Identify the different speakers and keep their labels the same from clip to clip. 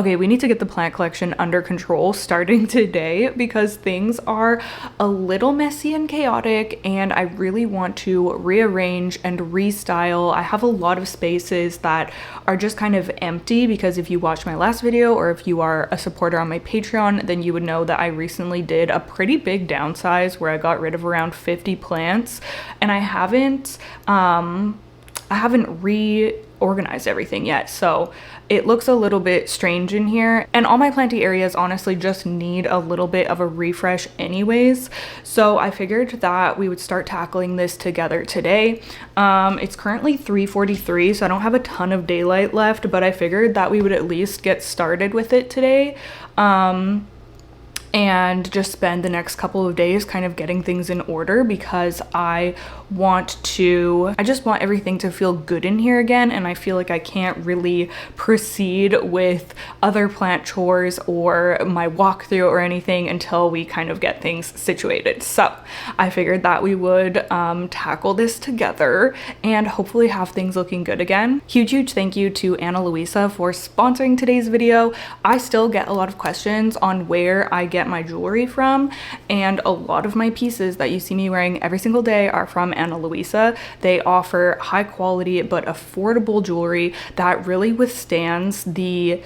Speaker 1: Okay, we need to get the plant collection under control starting today because things are a little messy and chaotic and I really want to rearrange and restyle. I have a lot of spaces that are just kind of empty because if you watched my last video or if you are a supporter on my Patreon, then you would know that I recently did a pretty big downsize where I got rid of around 50 plants and I haven't reorganized everything yet. So it looks a little bit strange in here and all my planty areas honestly just need a little bit of a refresh anyways. So I figured that we would start tackling this together today. It's currently 3:43, so I don't have a ton of daylight left, but I figured that we would at least get started with it today. And just spend the next couple of days kind of getting things in order because I just want everything to feel good in here again, and I feel like I can't really proceed with other plant chores or my walkthrough or anything until we kind of get things situated. So I figured that we would tackle this together and hopefully have things looking good again. Huge thank you to Ana Luisa for sponsoring today's video. I still get a lot of questions on where I get my jewelry from, and a lot of my pieces that you see me wearing every single day are from Ana Luisa. They offer high quality but affordable jewelry that really withstands the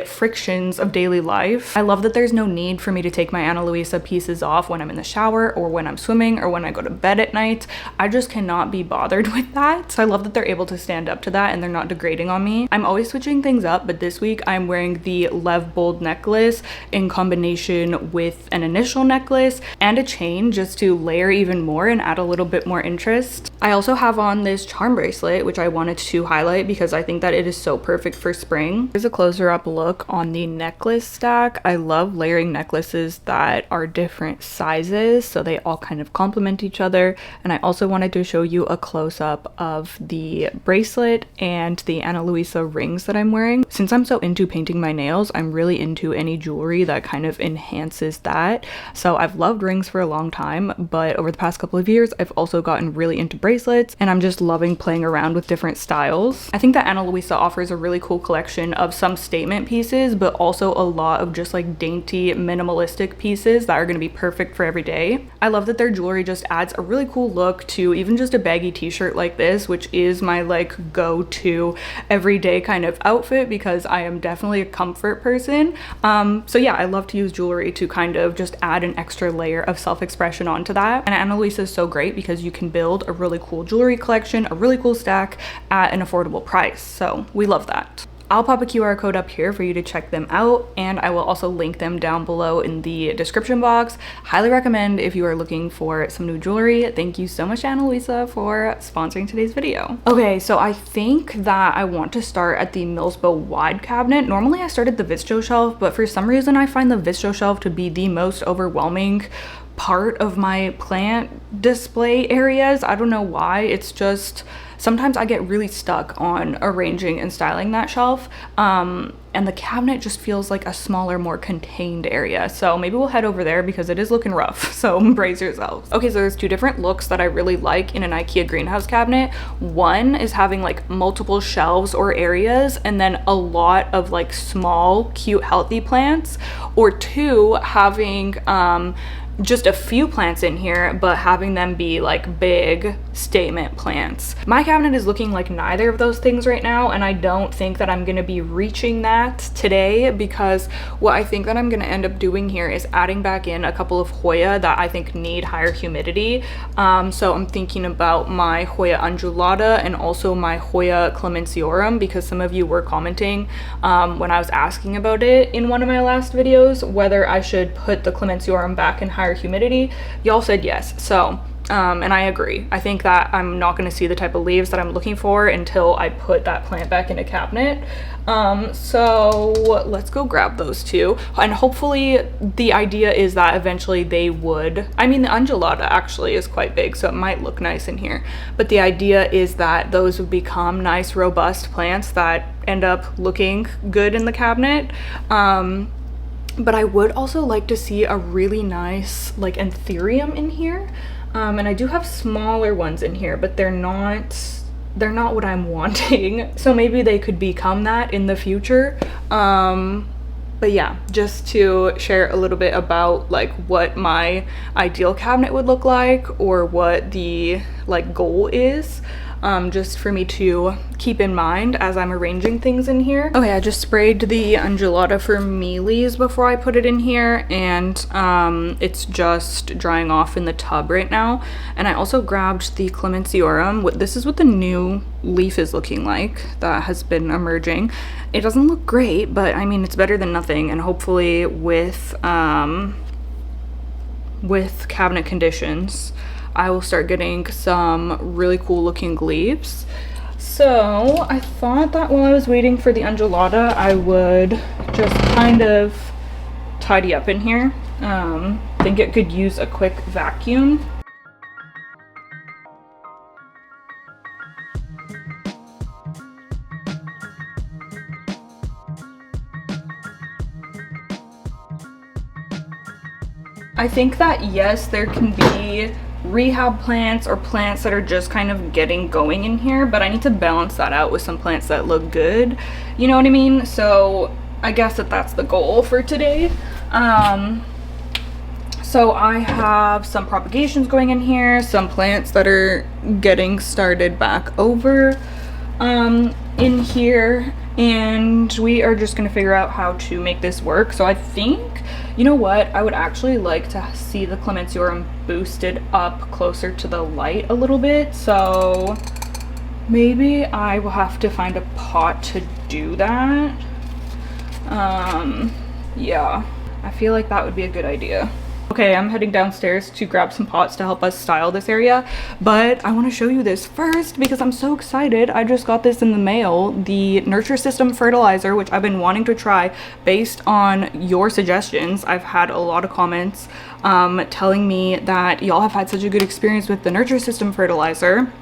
Speaker 1: frictions of daily life. I love that there's no need for me to take my Ana Luisa pieces off when I'm in the shower or when I'm swimming or when I go to bed at night. I just cannot be bothered with that. So I love that they're able to stand up to that and they're not degrading on me. I'm always switching things up, but this week I'm wearing the Lev Bold necklace in combination with an initial necklace and a chain just to layer even more and add a little bit more interest. I also have on this charm bracelet, which I wanted to highlight because I think that it is so perfect for spring. Here's a closer up look on the necklace stack. I love layering necklaces that are different sizes so they all kind of complement each other. And I also wanted to show you a close up of the bracelet and the Ana Luisa rings that I'm wearing. Since I'm so into painting my nails, I'm really into any jewelry that kind of enhances that. So I've loved rings for a long time, but over the past couple of years, I've also gotten really into bracelets and I'm just loving playing around with different styles. I think that Ana Luisa offers a really cool collection of some statement pieces, but also a lot of just like dainty minimalistic pieces that are going to be perfect for every day. I love that their jewelry just adds a really cool look to even just a baggy t-shirt like this, which is my like go-to everyday kind of outfit because I am definitely a comfort person. So yeah, I love to use jewelry to kind of just add an extra layer of self-expression onto that. And Ana Luisa is so great because you can build a really cool jewelry collection, a really cool stack at an affordable price. So we love that. I'll pop a QR code up here for you to check them out, and I will also link them down below in the description box. Highly recommend if you are looking for some new jewelry. Thank you so much, Ana Luisa, for sponsoring today's video. Okay, so I think that I want to start at the Millsbo wide cabinet. Normally I start at the Visto shelf, but for some reason I find the Visto shelf to be the most overwhelming part of my plant display areas. I don't know why. It's just sometimes I get really stuck on arranging and styling that shelf, and the cabinet just feels like a smaller, more contained area. So maybe we'll head over there because it is looking rough, so brace yourselves. Okay, so there's two different looks that I really like in an IKEA greenhouse cabinet. One is having like multiple shelves or areas and then a lot of like small, cute, healthy plants, or two, having just a few plants in here, but having them be like big statement plants. My cabinet is looking like neither of those things right now, and I don't think that I'm gonna be reaching that today because what I think that I'm gonna end up doing here is adding back in a couple of Hoya that I think need higher humidity. So I'm thinking about my Hoya undulata and also my Hoya clemenciorum because some of you were commenting when I was asking about it in one of my last videos whether I should put the clemenciorum back in higher humidity. Y'all said yes, so and I agree. I think that I'm not going to see the type of leaves that I'm looking for until I put that plant back in a cabinet. So let's go grab those two, and hopefully the idea is that eventually they would, I mean the undulata actually is quite big, so it might look nice in here, but the idea is that those would become nice robust plants that end up looking good in the cabinet. But I would also like to see a really nice like anthurium in here. And I do have smaller ones in here, but they're not they're not what I'm wanting. So maybe they could become that in the future. But yeah, just to share a little bit about like what my ideal cabinet would look like, or what the like goal is, just for me to keep in mind as I'm arranging things in here. Okay, I just sprayed the undulata for mealies before I put it in here, and it's just drying off in the tub right now. And I also grabbed the clemenciorum. This is what the new leaf is looking like that has been emerging. It doesn't look great, but I mean, it's better than nothing, and hopefully with cabinet conditions, I will start getting some really cool looking leaves. So I thought that while I was waiting for the undulata, I would just kind of tidy up in here. Think it could use a quick vacuum. I think that yes, there can be rehab plants or plants that are just kind of getting going in here, but I need to balance that out with some plants that look good, you know what I mean? So I guess that's the goal for today. So I have some propagations going in here, some plants that are getting started back over in here, and we are just gonna figure out how to make this work. So I think, you know what, I would actually like to see the clemenciorum boosted up closer to the light a little bit, so maybe I will have to find a pot to do that. Yeah, I feel like that would be a good idea. Okay, I'm heading downstairs to grab some pots to help us style this area, but I want to show you this first because I'm so excited. I just got this in the mail, the Nurture System fertilizer, which I've been wanting to try based on your suggestions. I've had a lot of comments telling me that y'all have had such a good experience with the Nurture System fertilizer.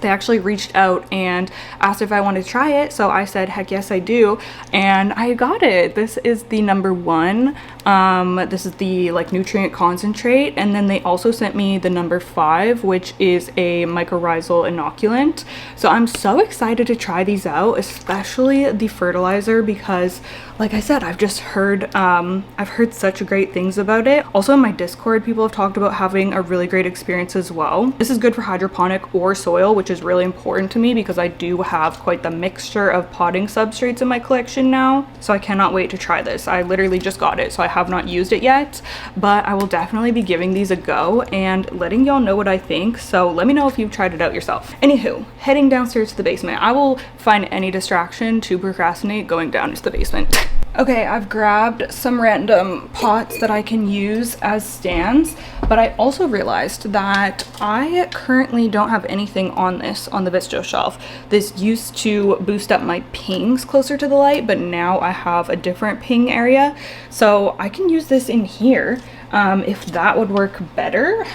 Speaker 1: They actually reached out and asked if I wanted to try it, so I said heck yes I do, and I got it. This is the #1. This is the like nutrient concentrate, and then they also sent me the #5, which is a mycorrhizal inoculant. So I'm so excited to try these out, especially the fertilizer, because like I said, I've just heard I've heard such great things about it. Also in my Discord, people have talked about having a really great experience as well. This is good for hydroponic or soil, which is really important to me because I do have quite the mixture of potting substrates in my collection now. So I cannot wait to try this. I literally just got it, so I have not used it yet, but I will definitely be giving these a go and letting y'all know what I think. So let me know if you've tried it out yourself. Anywho, heading downstairs to the basement. I will find any distraction to procrastinate going down to the basement. Okay, I've grabbed some random pots that I can use as stands, but I also realized that I currently don't have anything on the Visto shelf. This used to boost up my pings closer to the light, but now I have a different ping area, so I can use this in here if that would work better.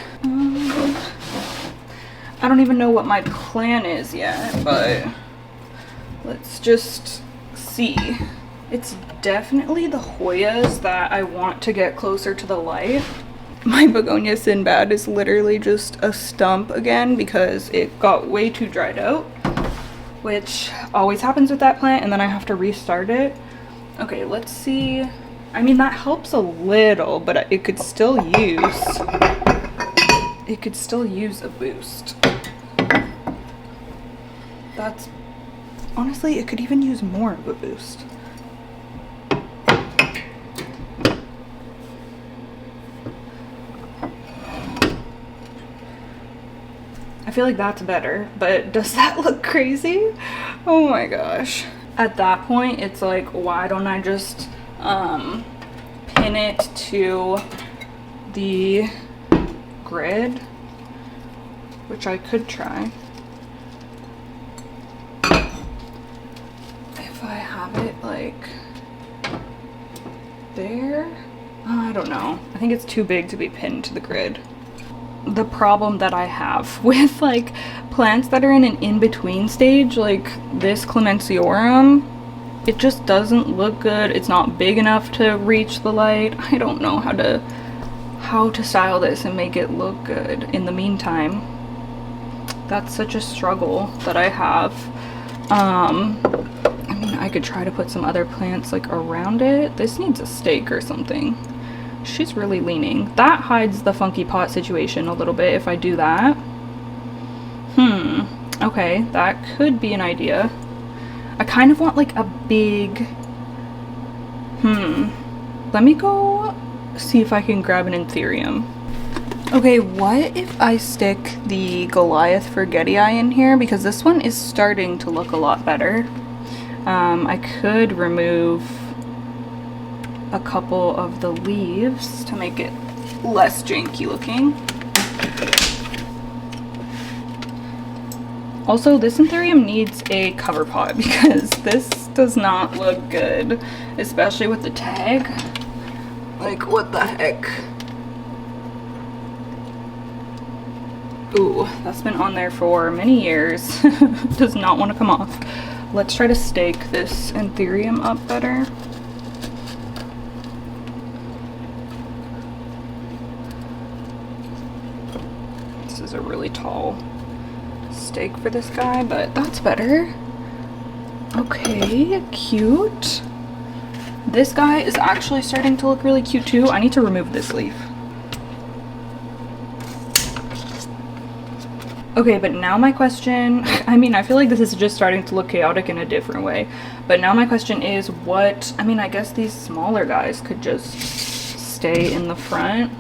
Speaker 1: I don't even know what my plan is yet, but let's just see. It's definitely the Hoyas that I want to get closer to the light. My begonia Sinbad is literally just a stump again because it got way too dried out, which always happens with that plant, and then I have to restart it. Okay, let's see. I mean, that helps a little, but it could still use a boost. That's honestly, it could even use more of a boost. I feel like that's better, but does that look crazy? Oh my gosh. At that point, it's like, why don't I just pin it to the grid, which I could try. If I have it like there, I don't know. I think it's too big to be pinned to the grid. The problem that I have with like plants that are in an in-between stage, like this clemenciorum, it just doesn't look good. It's not big enough to reach the light. I don't know how to style this and make it look good in the meantime. That's such a struggle that I have. I mean, I could try to put some other plants like around it. This needs a stake or something. She's really leaning. That hides the funky pot situation a little bit if I do that. Okay, that could be an idea. I kind of want like a big... Let me go see if I can grab an anthurium. Okay, what if I stick the Goliath Forgetii in here? Because this one is starting to look a lot better. I could remove a couple of the leaves to make it less janky looking. Also, this anthurium needs a cover pot because this does not look good, especially with the tag. Like, what the heck? Ooh, that's been on there for many years. Does not want to come off. Let's try to stake this anthurium up better. This is a really tall stake for this guy, but that's better. Okay, cute. This guy is actually starting to look really cute too. I need to remove this leaf. Okay, but now my question, I mean, I feel like this is just starting to look chaotic in a different way, but now my question is what, I mean, I guess these smaller guys could just stay in the front.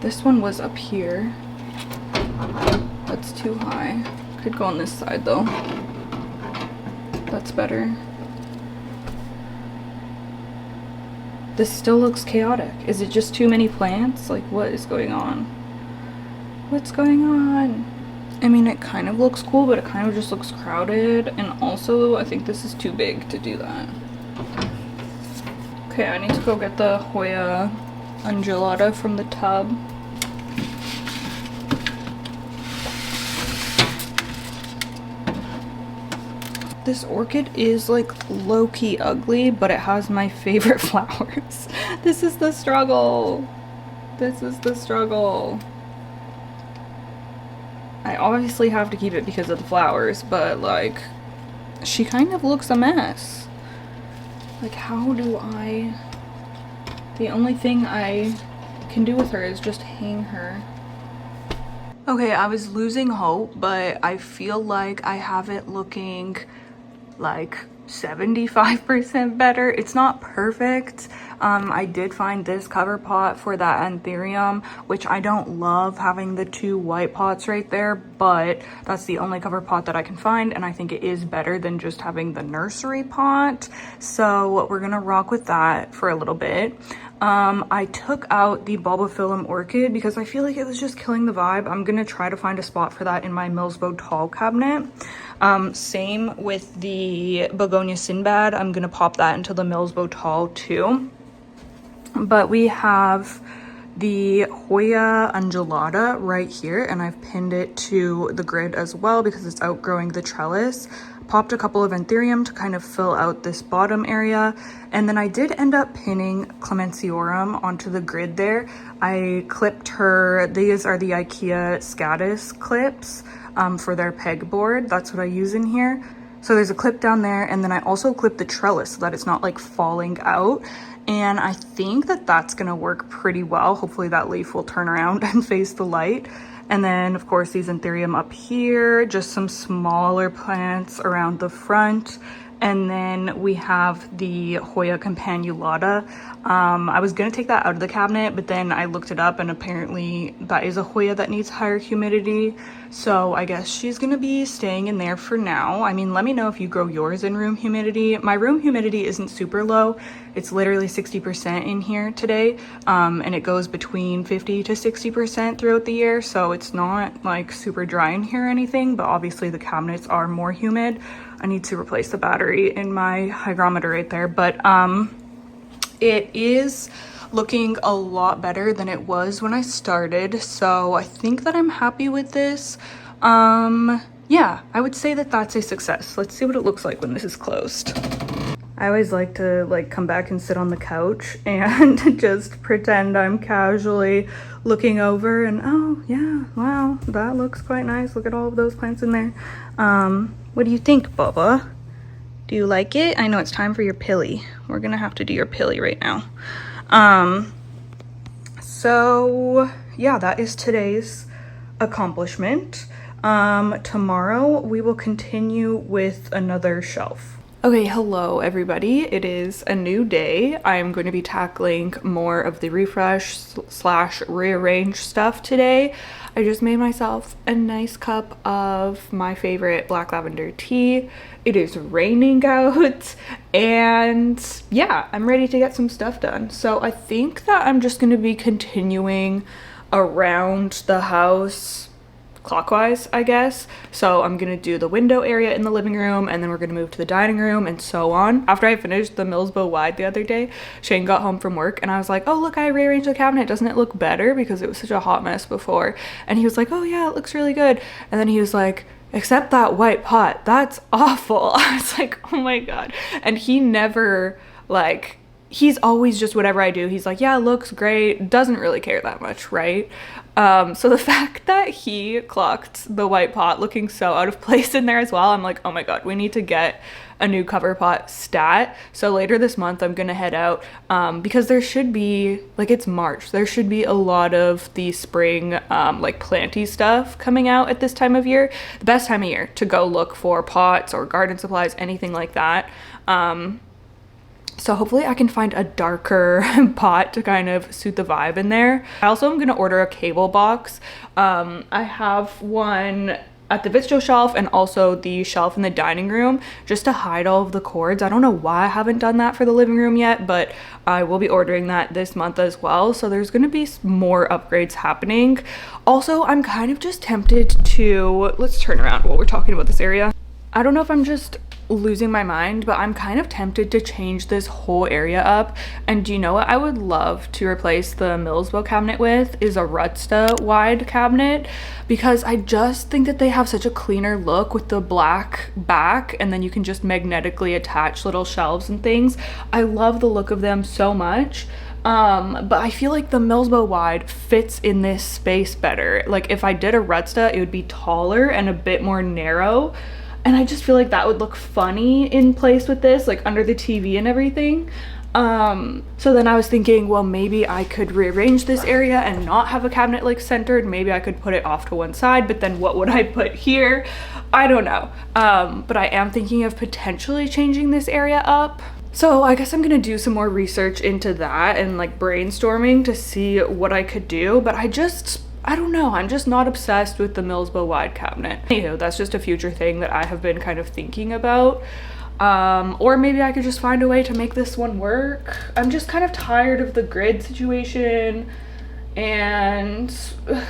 Speaker 1: This one was up here. That's too high. Could go on this side though. That's better. This still looks chaotic. Is it just too many plants? Like, what is going on? What's going on? I mean, it kind of looks cool, but it kind of just looks crowded. And also, I think this is too big to do that. Okay, I need to go get the Hoya undulata from the tub. This orchid is like low-key ugly, but it has my favorite flowers. This is the struggle. This is the struggle. I obviously have to keep it because of the flowers, but like, she kind of looks a mess. Like, how do I... The only thing I can do with her is just hang her. Okay, I was losing hope, but I feel like I have it looking like 75% better. It's not perfect. I did find this cover pot for that anthurium, which I don't love having the two white pots right there, but that's the only cover pot that I can find, and I think it is better than just having the nursery pot. So we're gonna rock with that for a little bit. I took out the bulbophyllum orchid because I feel like it was just killing the vibe. I'm gonna try to find a spot for that in my Millsbo tall cabinet. Same with the begonia Sinbad. I'm gonna pop that into the Millsbo tall too. But we have the Hoya undulata right here, and I've pinned it to the grid as well because it's outgrowing the trellis. Popped a couple of anthurium to kind of fill out this bottom area, and then I did end up pinning Clemenciorum onto the grid there. I clipped her, these are the IKEA Scadus clips for their pegboard. That's what I use in here. So there's a clip down there, and then I also clipped the trellis so that it's not like falling out. And I think that that's gonna work pretty well. Hopefully that leaf will turn around and face the light. And then of course these anthurium up here, just some smaller plants around the front. And then we have the Hoya campanulata. I was gonna take that out of the cabinet, but then I looked it up and apparently that is a Hoya that needs higher humidity. So I guess she's gonna be staying in there for now. I mean, let me know if you grow yours in room humidity. My room humidity isn't super low. It's literally 60% in here today. And it goes between 50 to 60% throughout the year. So it's not like super dry in here or anything, but obviously the cabinets are more humid. I need to replace the battery in my hygrometer right there, but it is looking a lot better than it was when I started, so I think that I'm happy with this. Yeah, I would say that that's a success. Let's see what it looks like when this is closed. I always like to like come back and sit on the couch and just pretend I'm casually looking over and oh yeah, wow, that looks quite nice. Look at all of those plants in there. What do you think, Bubba? Do you like it? I know it's time for your pilly. We're gonna have to do your pilly right now. So yeah, that is today's accomplishment. Tomorrow we will continue with another shelf. Okay, hello everybody. It is a new day. I am going to be tackling more of the refresh slash rearrange stuff today. I just made myself a nice cup of my favorite black lavender tea. It is raining out and yeah, I'm ready to get some stuff done. So I think that I'm just going to be continuing around the house clockwise, I guess. So I'm gonna do the window area in the living room, and then we're gonna move to the dining room and so on. After I finished the Millsbo wide the other day, Shane got home from work and I was like, oh look, I rearranged the cabinet, doesn't it look better? Because it was such a hot mess before. And he was like, oh yeah, it looks really good. And then he was like, except that white pot, that's awful. I was like, oh my god. And he never like, he's always just whatever I do, he's like, yeah, it looks great, doesn't really care that much, right? So the fact that he clocked the white pot looking so out of place in there as well, I'm like, oh my god, we need to get a new cover pot stat. So later this month I'm gonna head out because there should be, like, it's March, there should be a lot of the spring like planty stuff coming out at this time of year. The best time of year to go look for pots or garden supplies, anything like that. So hopefully I can find a darker pot to kind of suit the vibe in there. I also am gonna order a cable box. I have one at the Vitsto shelf and also the shelf in the dining room just to hide all of the cords. I don't know why I haven't done that for the living room yet, but I will be ordering that this month as well. So there's gonna be more upgrades happening. Also, I'm kind of just tempted to, let's turn around while we're talking about this area. I don't know if I'm just losing my mind, but I'm kind of tempted to change this whole area up. And do you know what I would love to replace the Millsbo cabinet with is a Rutsta wide cabinet, because I just think that they have such a cleaner look with the black back, and then you can just magnetically attach little shelves and things. I love the look of them so much. But I feel like the Millsbo wide fits in this space better. Like if I did a Rutsta, it would be taller and a bit more narrow. And I just feel like that would look funny in place with this, like under the TV and everything. So then I was thinking, well, maybe I could rearrange this area and not have a cabinet like centered. Maybe I could put it off to one side, but then what would I put here? I don't know. But I am thinking of potentially changing this area up. So I guess I'm gonna do some more research into that and like brainstorming to see what I could do. But I don't know, I'm just not obsessed with the Millsbo wide cabinet. Anywho, that's just a future thing that I have been kind of thinking about. Or maybe I could just find a way to make this one work. I'm just kind of tired of the grid situation and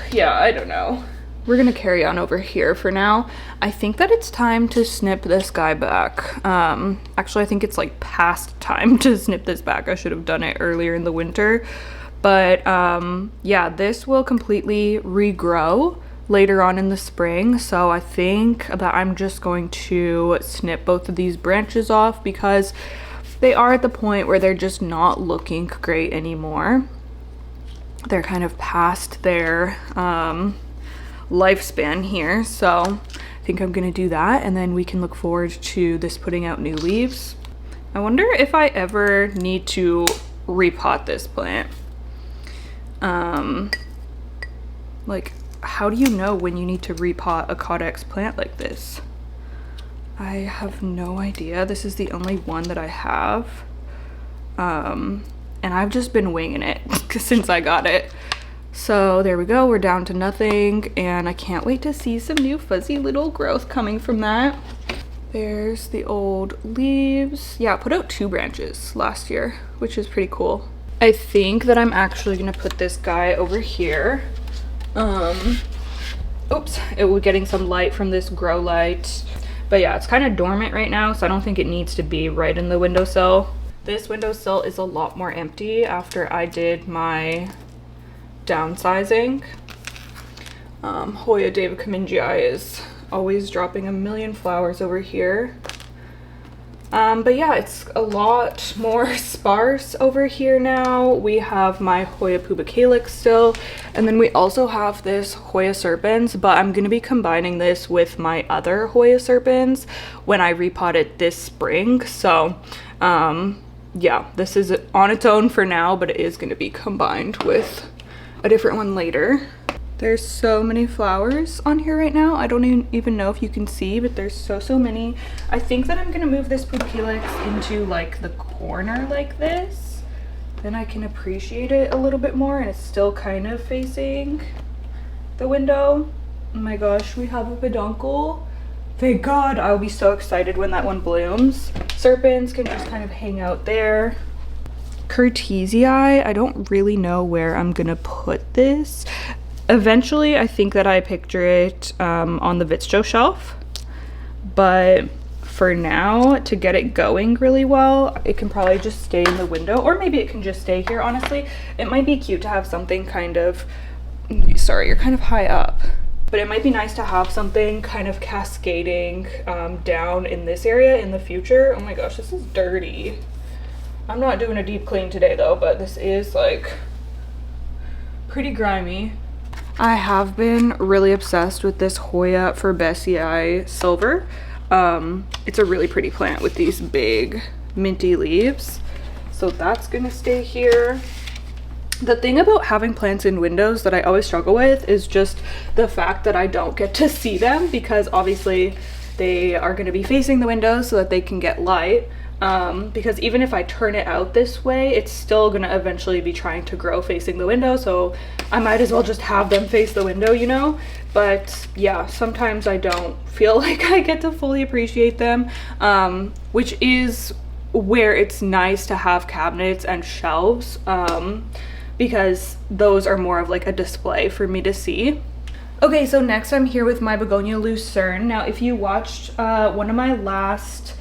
Speaker 1: yeah, I don't know. We're gonna carry on over here for now. I think that it's time to snip this guy back. Actually, I think it's like past time to snip this back. I should have done it earlier in the winter. But yeah, this will completely regrow later on in the spring. So I think that I'm just going to snip both of these branches off because they are at the point where they're just not looking great anymore. They're kind of past their lifespan here. So I think I'm gonna do that, and then we can look forward to this putting out new leaves. I wonder if I ever need to repot this plant. Like, how do you know when you need to repot a Codex plant like this? I have no idea. This is the only one that I have. And I've just been winging it since I got it. So there we go, we're down to nothing, and I can't wait to see some new fuzzy little growth coming from that. There's the old leaves. Yeah, I put out 2 branches last year, which is pretty cool. I think that I'm actually gonna put this guy over here. Oops, it was getting some light from this grow light. But yeah, it's kind of dormant right now, so I don't think it needs to be right in the windowsill. This windowsill is a lot more empty after I did my downsizing. Hoya David Kamingii is always dropping a million flowers over here. But yeah, it's a lot more sparse over here now. We have my Hoya pubicalyx still, and then we also have this Hoya serpens, but I'm gonna be combining this with my other Hoya serpens when I repot it this spring. So yeah, this is on its own for now, but it is gonna be combined with a different one later. There's so many flowers on here right now. I don't even know if you can see, but there's so many. I think that I'm gonna move this pubicalyx into like the corner like this. Then I can appreciate it a little bit more, and it's still kind of facing the window. Oh my gosh, we have a peduncle. Thank God, I'll be so excited when that one blooms. Serpents can just kind of hang out there. Curtisii, I don't really know where I'm gonna put this. Eventually, I think that I picture it on the Vitsto shelf, but for now, to get it going really well, it can probably just stay in the window, or maybe it can just stay here, honestly. It might be cute to have something kind of, sorry, you're kind of high up, but it might be nice to have something kind of cascading down in this area in the future. Oh my gosh, this is dirty. I'm not doing a deep clean today though, but this is like pretty grimy. I have been really obsessed with this Hoya Fabaceae silver. It's a really pretty plant with these big minty leaves. So that's gonna stay here. The thing about having plants in windows that I always struggle with is just the fact that I don't get to see them, because obviously they are gonna be facing the windows so that they can get light. Because even if I turn it out this way, it's still gonna eventually be trying to grow facing the window, so I might as well just have them face the window, you know? But yeah, sometimes I don't feel like I get to fully appreciate them, which is where it's nice to have cabinets and shelves, because those are more of like a display for me to see. Okay, so next I'm here with my Begonia Lucerne. Now, if you watched one of my last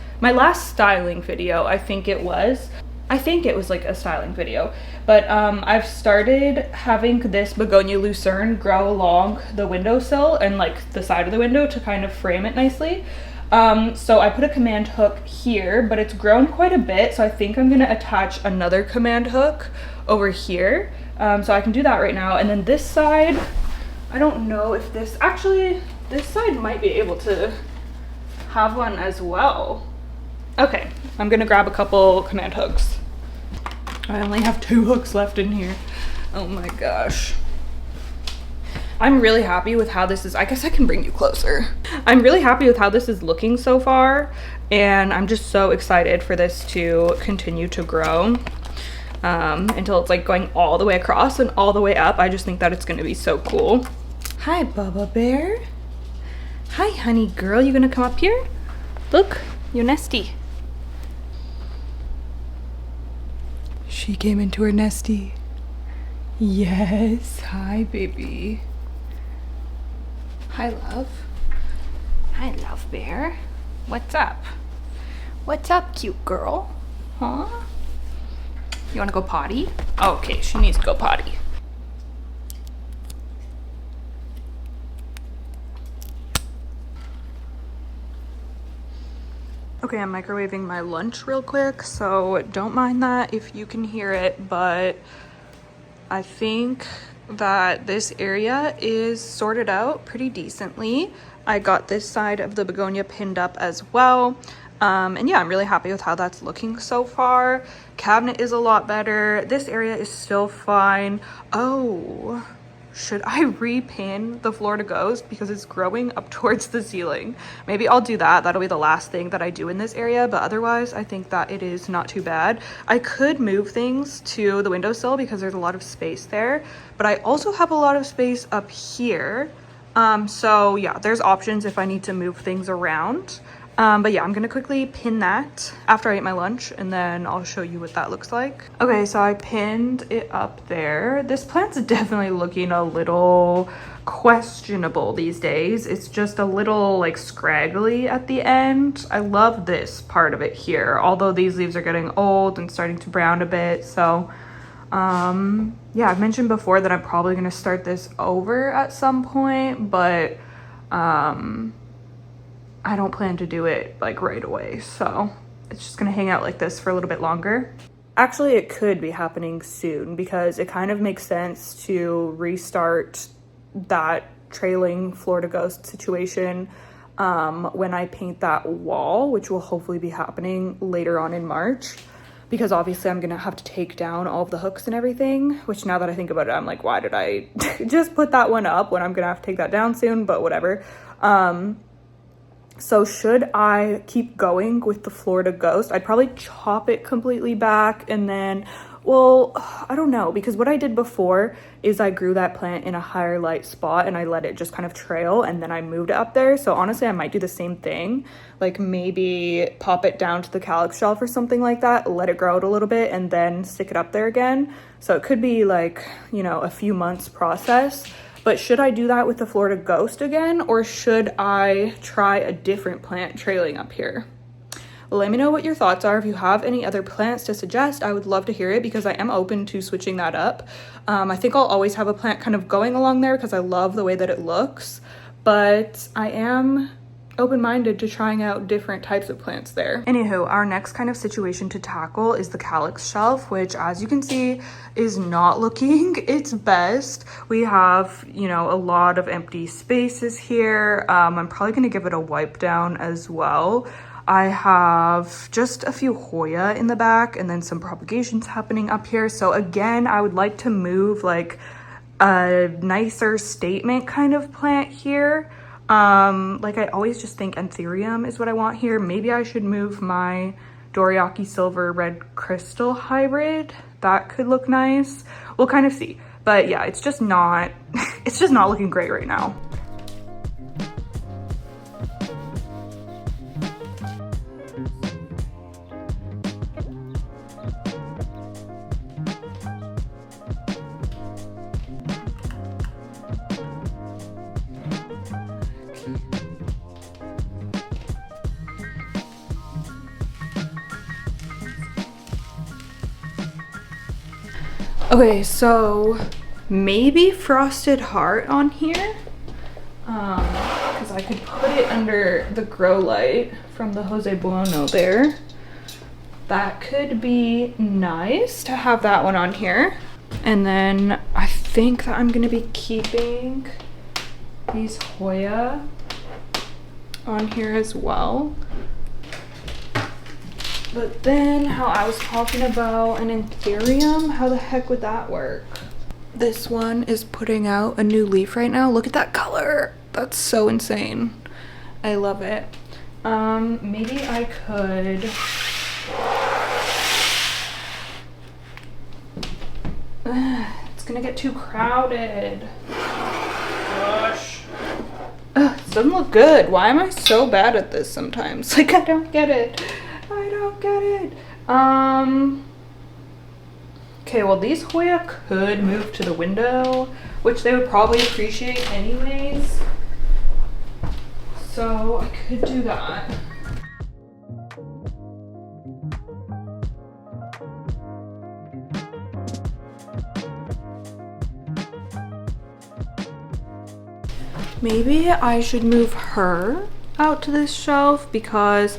Speaker 1: styling video, I think it was like a styling video, but I've started having this Begonia Lucerne grow along the windowsill and like the side of the window to kind of frame it nicely. So I put a command hook here, but it's grown quite a bit, so I think I'm gonna attach another command hook over here. So I can do that right now. And then this side, I don't know if this side might be able to have one as well. Okay, I'm gonna grab a couple command hooks. I only have 2 hooks left in here. Oh my gosh. I'm really happy with how this is. I guess I can bring you closer. I'm really happy with how this is looking so far, and I'm just so excited for this to continue to grow until it's like going all the way across and all the way up. I just think that it's gonna be so cool. Hi, Bubba Bear. Hi, honey girl. You gonna come up here? Look, you're nesty. She came into her nesty. Yes. Hi, baby. Hi, love. Hi, love bear. What's up? What's up, cute girl? Huh? You wanna go potty? Okay, she needs to go potty. Okay, I'm microwaving my lunch real quick, so don't mind that if you can hear it, but I think that this area is sorted out pretty decently. I got this side of the begonia pinned up as well. And yeah, I'm really happy with how that's looking so far. Cabinet is a lot better. This area is still fine. Oh, should I repin the Florida Ghost because it's growing up towards the ceiling? Maybe I'll do that. That'll be the last thing that I do in this area, but otherwise I think that it is not too bad. I could move things to the windowsill because there's a lot of space there, but I also have a lot of space up here. So yeah, there's options if I need to move things around. But yeah, I'm gonna quickly pin that after I eat my lunch, and then I'll show you what that looks like. Okay, so I pinned it up there. This plant's definitely looking a little questionable these days. It's just a little like scraggly at the end. I love this part of it here, although these leaves are getting old and starting to brown a bit. So yeah, I've mentioned before that I'm probably gonna start this over at some point, but I don't plan to do it like right away. So it's just gonna hang out like this for a little bit longer. Actually, it could be happening soon because it kind of makes sense to restart that trailing Florida ghost situation when I paint that wall, which will hopefully be happening later on in March, because obviously I'm gonna have to take down all of the hooks and everything, which now that I think about it, I'm like, why did I just put that one up when I'm gonna have to take that down soon, but whatever. So should I keep going with the Florida ghost? I'd probably chop it completely back and then, well, I don't know, because what I did before is I grew that plant in a higher light spot and I let it just kind of trail and then I moved it up there. So honestly, I might do the same thing, like maybe pop it down to the calyx shelf or something like that, let it grow out a little bit and then stick it up there again. So it could be like, you know, a few months process. But should I do that with the Florida ghost again, or should I try a different plant trailing up here? Let me know what your thoughts are. If you have any other plants to suggest, I would love to hear it because I am open to switching that up. I think I'll always have a plant kind of going along there because I love the way that it looks, but I am open-minded to trying out different types of plants there. Anywho, our next kind of situation to tackle is the calyx shelf, which as you can see is not looking its best. We have, you know, a lot of empty spaces here. I'm probably gonna give it a wipe down as well. I have just a few Hoya in the back and then some propagations happening up here. So again, I would like to move like a nicer statement kind of plant here. Like I always just think Anthurium is what I want here. Maybe I should move my Doriaki Silver Red Crystal hybrid. That could look nice. We'll kind of see. But yeah, it's just not, it's just not looking great right now. Okay, so maybe Frosted Heart on here, because I could put it under the grow light from the Jose Bueno there. That could be nice to have that one on here. And then I think that I'm gonna be keeping these Hoya on here as well. But then how I was talking about an Anthurium, how the heck would that work? This one is putting out a new leaf right now. Look at that color. That's so insane. I love it. Maybe I could... it's gonna get too crowded. Gosh. This doesn't look good. Why am I so bad at this sometimes? Like, I don't get it. I don't get it. Okay, well these Hoya could move to the window, which they would probably appreciate anyways. So I could do that. Maybe I should move her out to this shelf because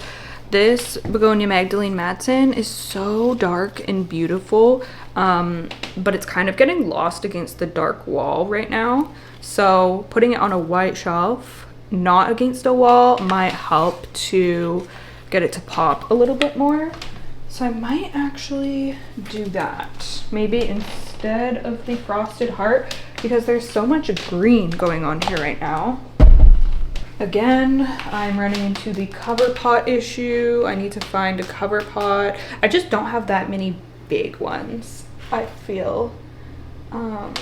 Speaker 1: this Begonia Magdalene Madsen is so dark and beautiful, but it's kind of getting lost against the dark wall right now. So putting it on a white shelf, not against a wall, might help to get it to pop a little bit more. So I might actually do that. Maybe instead of the Frosted Heart, because there's so much green going on here right now. Again, I'm running into the cover pot issue. I need to find a cover pot. I just don't have that many big ones, I feel. But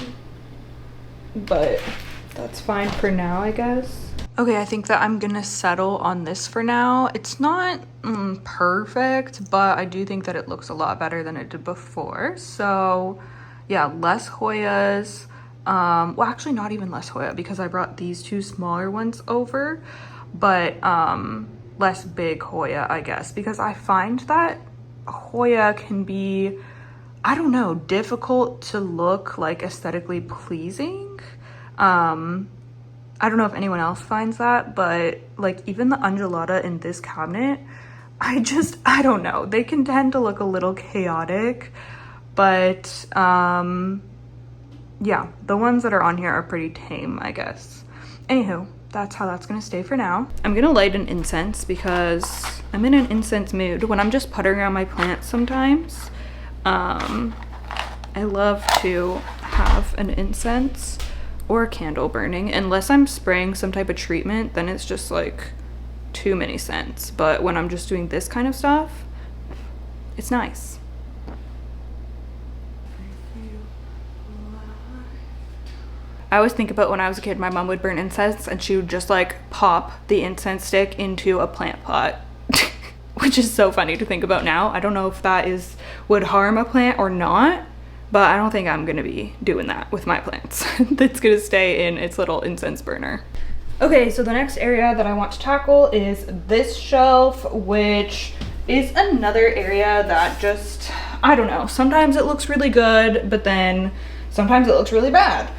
Speaker 1: that's fine for now, I guess. Okay, I think that I'm gonna settle on this for now. It's not perfect, but I do think that it looks a lot better than it did before. So yeah, less Hoyas. Well, actually not even less Hoya because I brought these two smaller ones over, but less big Hoya, I guess, because I find that Hoya can be, I don't know, difficult to look like aesthetically pleasing. I don't know if anyone else finds that, but like even the undulata in this cabinet I don't know. They can tend to look a little chaotic, but yeah, the ones that are on here are pretty tame, I guess. Anywho, that's how that's gonna stay for now. I'm gonna light an incense because I'm in an incense mood. When I'm just puttering around my plants sometimes, I love to have an incense or a candle burning. Unless I'm spraying some type of treatment, then it's just like too many scents. But when I'm just doing this kind of stuff, it's nice. I always think about when I was a kid, my mom would burn incense and she would just like pop the incense stick into a plant pot, which is so funny to think about now. I don't know if that would harm a plant or not, but I don't think I'm gonna be doing that with my plants. It's gonna stay in its little incense burner. Okay, so the next area that I want to tackle is this shelf, which is another area that just, I don't know, sometimes it looks really good, but then sometimes it looks really bad.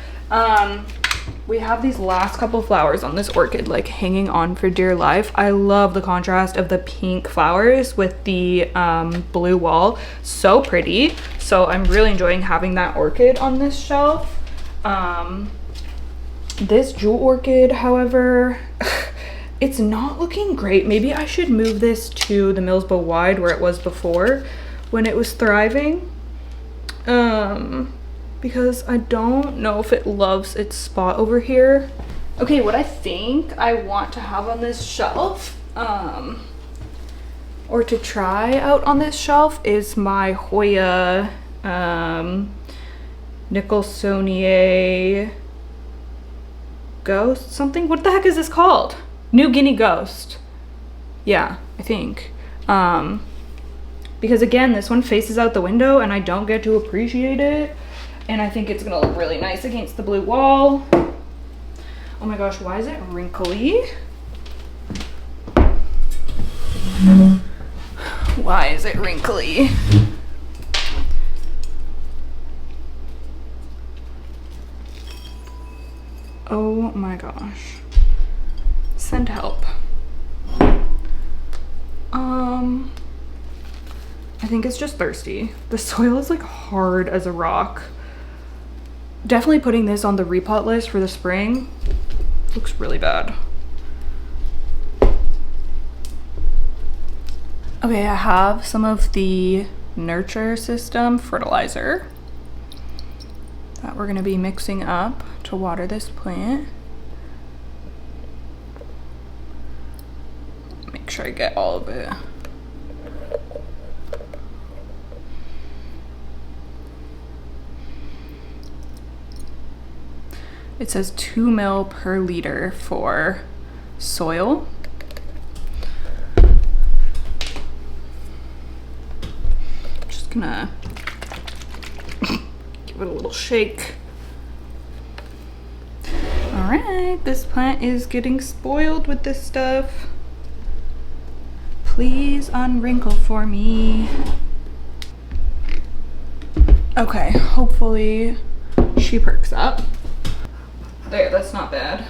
Speaker 1: We have these last couple flowers on this orchid like hanging on for dear life. I love the contrast of the pink flowers with the blue wall. So pretty. So I'm really enjoying having that orchid on this shelf. This jewel orchid, however, it's not looking great. Maybe I should move this to the Millsbow Wide where it was before when it was thriving. Because I don't know if it loves its spot over here. Okay, what I think I want to have on this shelf, or to try out on this shelf, is my Hoya Nicholsonier Ghost something. What the heck is this called? New Guinea Ghost. Yeah, I think. Because again, this one faces out the window and I don't get to appreciate it. And I think it's gonna look really nice against the blue wall. Oh my gosh, why is it wrinkly? Why is it wrinkly? Oh my gosh. Send help. I think it's just thirsty. The soil is like hard as a rock. Definitely putting this on the repot list for the spring. Looks really bad. Okay, I have some of the Nurture System fertilizer that we're gonna be mixing up to water this plant. Make sure I get all of it. It says 2 ml per liter for soil. Just gonna give it a little shake. All right, this plant is getting spoiled with this stuff. Please unwrinkle for me. Okay, hopefully she perks up. There, that's not bad.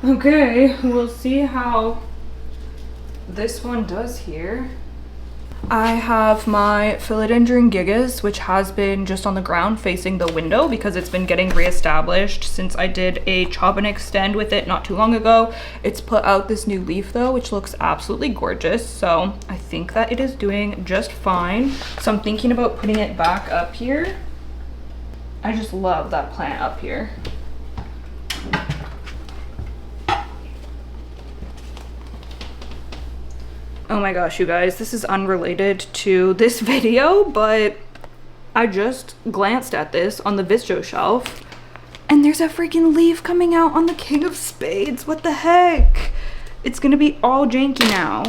Speaker 1: Okay, we'll see how this one does here. I have my philodendron gigas, which has been just on the ground facing the window because it's been getting reestablished since I did a chop and extend with it not too long ago. It's put out this new leaf though, which looks absolutely gorgeous. So I think that it is doing just fine. So I'm thinking about putting it back up here. I just love that plant up here. Oh my gosh, you guys, this is unrelated to this video, but I just glanced at this on the Visto shelf and there's a freaking leaf coming out on the King of Spades. What the heck? It's gonna be all janky now.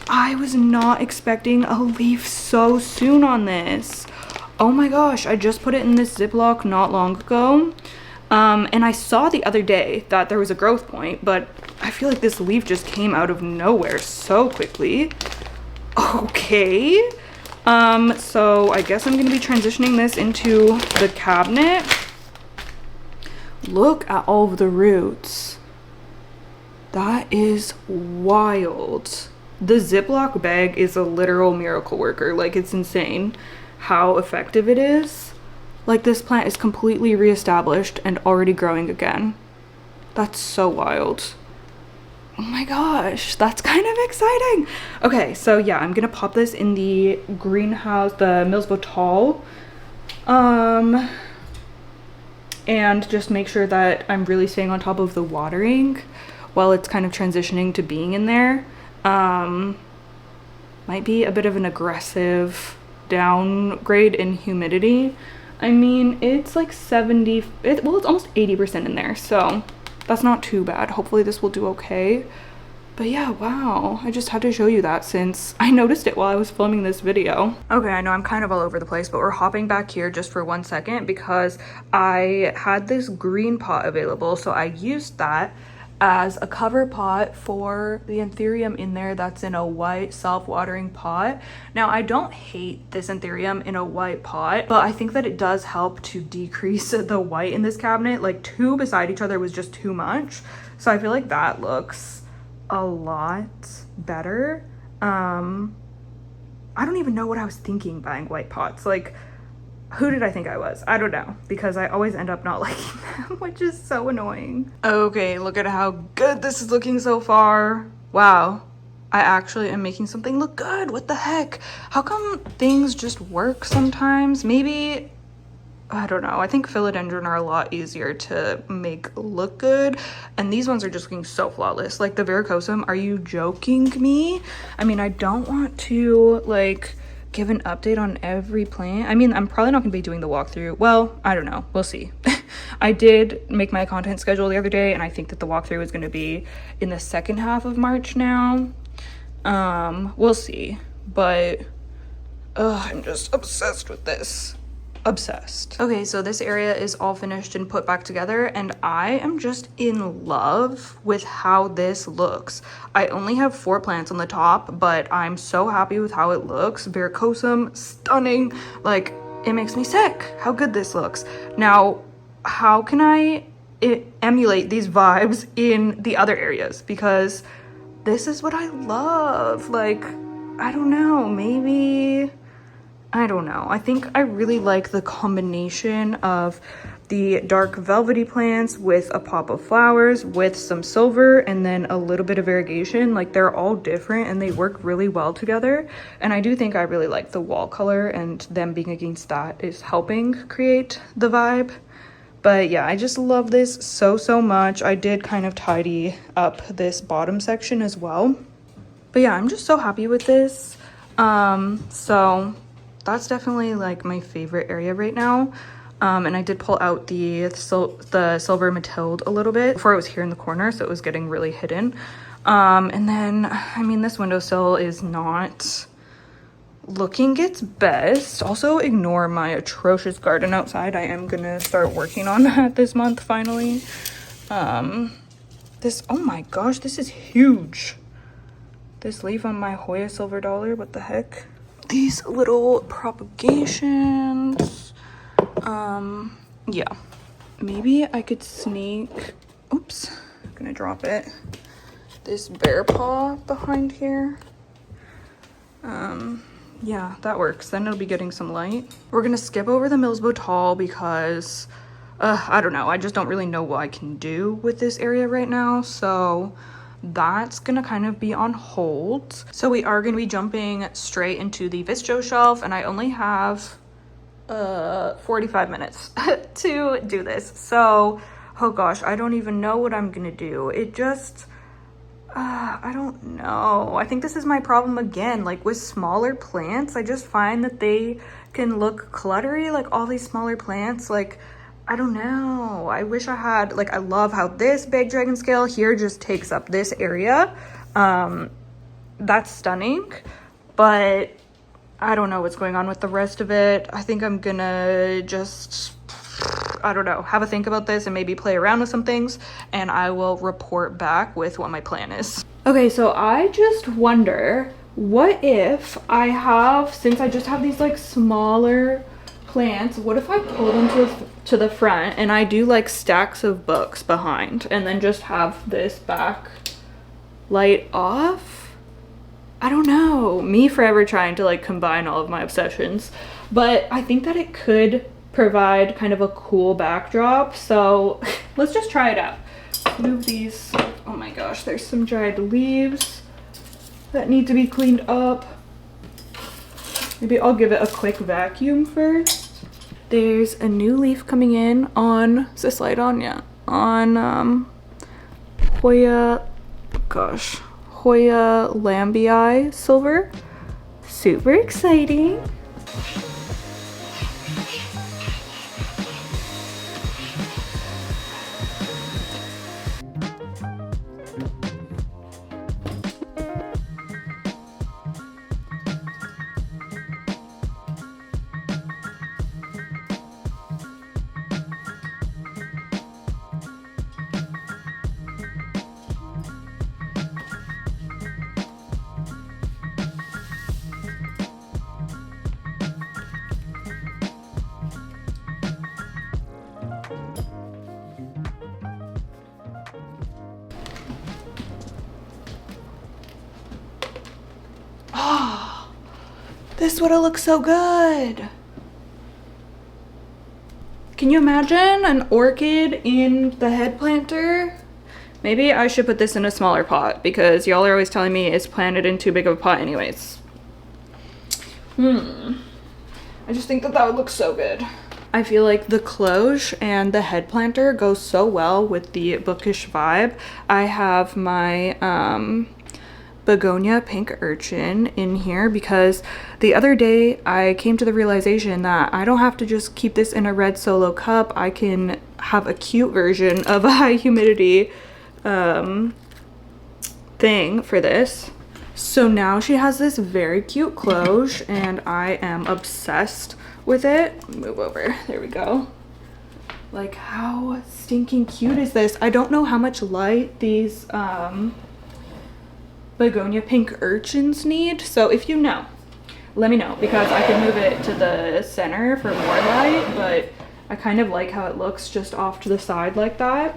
Speaker 1: I was not expecting a leaf so soon on this. Oh my gosh, I just put it in this Ziploc not long ago. And I saw the other day that there was a growth point, but I feel like this leaf just came out of nowhere so quickly. Okay. So I guess I'm going to be transitioning this into the cabinet. Look at all of the roots. That That is wild. The Ziploc bag is a literal miracle worker. Like, it's insane how effective it is. Like, this plant is completely reestablished and already growing again. That's so wild. Oh my gosh, that's kind of exciting. Okay, so yeah, I'm gonna pop this in the greenhouse, the Mills Botal. And just make sure that I'm really staying on top of the watering while it's kind of transitioning to being in there. Might be a bit of an aggressive downgrade in humidity. I mean, it's like 70, well, it's almost 80% in there, so that's not too bad. Hopefully this will do okay. But yeah, wow, I just had to show you that since I noticed it while I was filming this video. Okay, I know I'm kind of all over the place, but we're hopping back here just for 1 second because I had this green pot available, so I used that as a cover pot for the anthurium in there that's in a white self-watering pot. Now, I don't hate this anthurium in a white pot, but I think that it does help to decrease the white in this cabinet. Like, two beside each other was just too much. So I feel like that looks a lot better. I don't even know what I was thinking buying white pots. Like, who did I think I was? I don't know, because I always end up not liking them, which is so annoying. Okay, look at how good this is looking so far. Wow, I actually am making something look good. What the heck? How come things just work sometimes? Maybe, I don't know. I think philodendron are a lot easier to make look good, and these ones are just looking so flawless. Like the varicosum, are you joking me? I mean, I don't want to like give an update on every plant. I mean, I'm probably not gonna be doing the walkthrough. Well, I don't know, we'll see. I did make my content schedule the other day, and I think that the walkthrough is gonna be in the second half of March now. We'll see, but I'm just obsessed with this. Obsessed. Okay, so this area is all finished and put back together, and I am just in love with how this looks. I only have 4 plants on the top, but I'm so happy with how it looks. Varicosum, stunning. Like, it makes me sick how good this looks. Now, how can I emulate these vibes in the other areas? Because this is what I love. Like, I don't know, maybe, I don't know. I think I really like the combination of the dark velvety plants with a pop of flowers with some silver and then a little bit of variegation. Like, they're all different and they work really well together. And I do think I really like the wall color, and them being against that is helping create the vibe. But yeah, I just love this so much. I did kind of tidy up this bottom section as well. But yeah, I'm just so happy with this. So that's definitely like my favorite area right now. And I did pull out the silver Mathilde a little bit before it was here in the corner, so it was getting really hidden. And then, I mean, this windowsill is not looking its best. Also, ignore my atrocious garden outside. I am gonna start working on that this month finally. This, oh my gosh, this is huge. This leaf on my Hoya silver dollar, what the heck? These little propagations. Yeah, maybe I could sneak, oops, I'm gonna drop it, this bear paw behind here. Yeah, that works. Then it'll be getting some light. We're gonna skip over the Mills Botal because I don't know, I just don't really know what I can do with this area right now, so that's gonna kind of be on hold. So we are gonna be jumping straight into the Visto shelf, and I only have 45 minutes to do this. So, oh gosh, I don't even know what I'm gonna do. It just, I don't know. I think this is my problem again. Like, with smaller plants, I just find that they can look cluttery, like all these smaller plants. Like, I don't know. I wish I had, like, I love how this big dragon scale here just takes up this area. That's stunning, but I don't know what's going on with the rest of it. I think I'm gonna just, I don't know, have a think about this and maybe play around with some things, and I will report back with what my plan is. Okay, so I just wonder, what if I have, since I just have these like smaller plants, what if I pull them to the front and I do like stacks of books behind, and then just have this back light off. I don't know, me forever trying to like combine all of my obsessions, but I think that it could provide kind of a cool backdrop. So let's just try it out. Move these. Oh my gosh, there's some dried leaves that need to be cleaned up. Maybe I'll give it a quick vacuum first. There's a new leaf coming in on, is this light on? Yeah. On Hoya, gosh, Hoya lambii silver. Super exciting. This would have looked so good. Can you imagine an orchid in the head planter? Maybe I should put this in a smaller pot because y'all are always telling me it's planted in too big of a pot anyways. I just think that that would look so good. I feel like the cloche and the head planter go so well with the bookish vibe. I have my begonia pink urchin in here because the other day I came to the realization that I don't have to just keep this in a red solo cup. I can have a cute version of a high humidity thing for this. So now she has this very cute cloche and I am obsessed with it. Move over, there we go. Like, how stinking cute is this? I don't know how much light these begonia pink urchins need, so if you know, let me know because I can move it to the center for more light, but I kind of like how it looks just off to the side like that.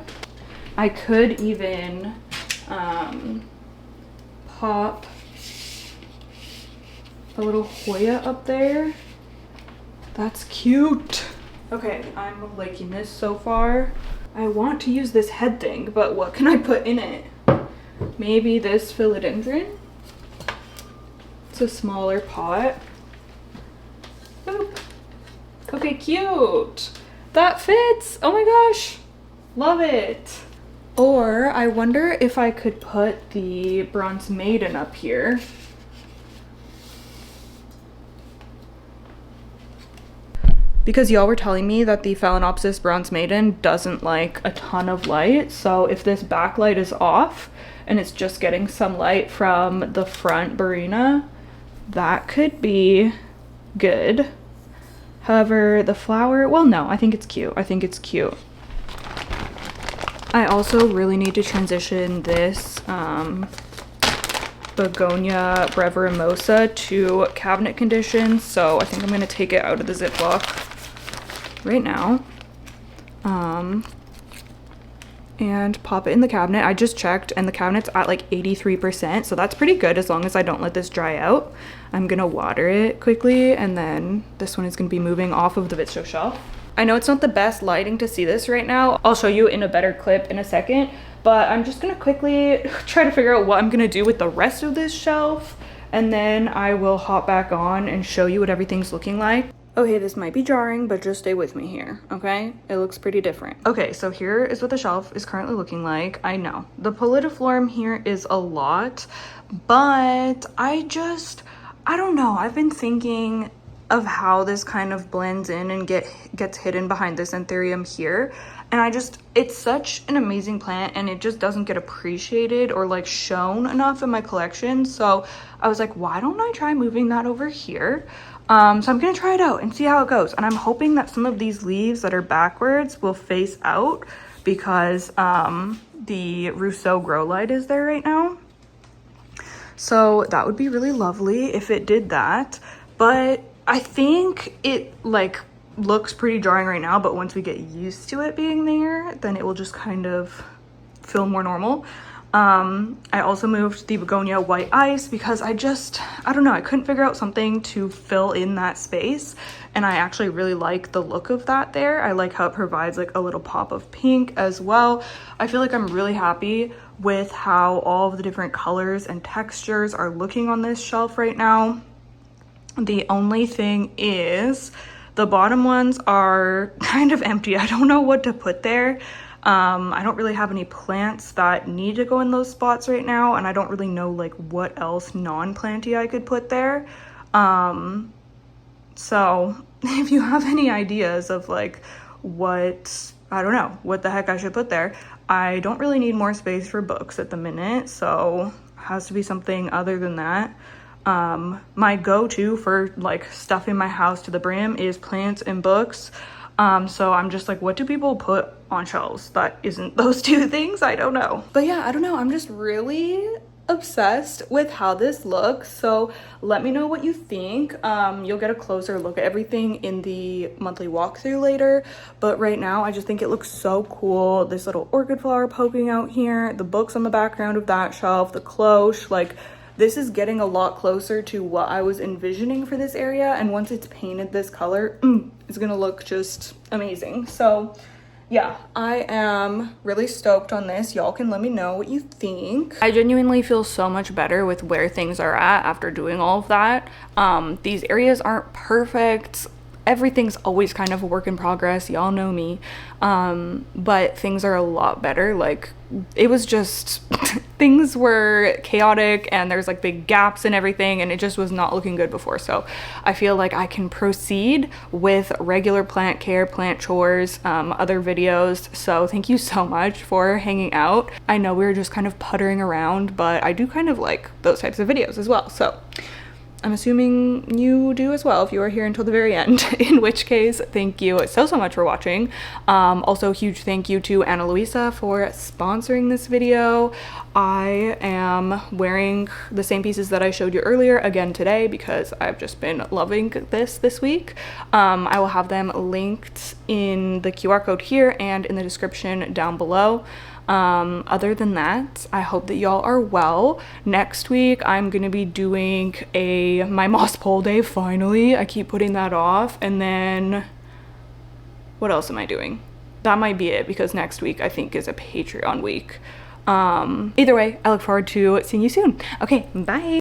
Speaker 1: I could even pop a little Hoya up there. That's cute. Okay, I'm liking this so far. I want to use this head thing, but what can I put in it? Maybe this philodendron. It's a smaller pot. Boop. Okay, cute. That fits. Oh my gosh. Love it. Or I wonder if I could put the bronze maiden up here. Because y'all were telling me that the Phalaenopsis bronze maiden doesn't like a ton of light. So if this backlight is off and it's just getting some light from the front Barina, that could be good. However, the flower, well, no, I think it's cute. I think it's cute. I also really need to transition this Begonia brevirosa to cabinet condition. So I think I'm gonna take it out of the Ziploc right now. And pop it in the cabinet. I just checked and the cabinet's at like 83%, so that's pretty good as long as I don't let this dry out. I'm gonna water it quickly and then this one is gonna be moving off of the Vitso shelf. I know it's not the best lighting to see this right now. I'll show you in a better clip in a second, but I'm just gonna quickly try to figure out what I'm gonna do with the rest of this shelf and then I will hop back on and show you what everything's looking like. Okay, this might be jarring, but just stay with me here, okay? It looks pretty different. Okay, so here is what the shelf is currently looking like. I know, the Polydiflorum here is a lot, but I don't know. I've been thinking of how this kind of blends in and gets hidden behind this anthurium here. And it's such an amazing plant and it just doesn't get appreciated or like shown enough in my collection. So I was like, why don't I try moving that over here? So I'm gonna try it out and see how it goes. And I'm hoping that some of these leaves that are backwards will face out because the Rousseau grow light is there right now. So that would be really lovely if it did that. But I think it like looks pretty jarring right now, but once we get used to it being there, then it will just kind of feel more normal. I also moved the begonia white ice because I don't know, I couldn't figure out something to fill in that space, and I actually really like the look of that there. I like how it provides like a little pop of pink as well. I feel like I'm really happy with how all of the different colors and textures are looking on this shelf right now. The only thing is the bottom ones are kind of empty. I don't know what to put there. I don't really have any plants that need to go in those spots right now, and I don't really know like what else non-planty I could put there. So if you have any ideas of like what, I don't know, what the heck I should put there. I don't really need more space for books at the minute, so it has to be something other than that. My go-to for like stuff in my house to the brim is plants and books. So I'm just like, what do people put on shelves that isn't those two things? I don't know. But yeah, I don't know. I'm just really obsessed with how this looks. So let me know what you think. You'll get a closer look at everything in the monthly walkthrough later. But right now, I just think it looks so cool. This little orchid flower poking out here, the books on the background of that shelf, the cloche, like this is getting a lot closer to what I was envisioning for this area. And once it's painted this color, it's gonna look just amazing. So yeah, I am really stoked on this. Y'all can let me know what you think. I genuinely feel so much better with where things are at after doing all of that. These areas aren't perfect. Everything's always kind of a work in progress. Y'all know me. But things are a lot better. Like it was just things were chaotic and there's like big gaps and everything, and it just was not looking good before. So I feel like I can proceed with regular plant care, plant chores, other videos. So thank you so much for hanging out. I know we were just kind of puttering around, but I do kind of like those types of videos as well. So I'm assuming you do as well if you are here until the very end, in which case, thank you so much for watching. Also, huge thank you to Ana Luisa for sponsoring this video. I am wearing the same pieces that I showed you earlier again today because I've just been loving this week. I will have them linked in the QR code here and in the description down below. Other than that, I hope that y'all are well. Next week, I'm gonna be doing my moss pole day, finally. I keep putting that off. And then, what else am I doing? That might be it because next week, I think, is a Patreon week. Either way, I look forward to seeing you soon. Okay, bye.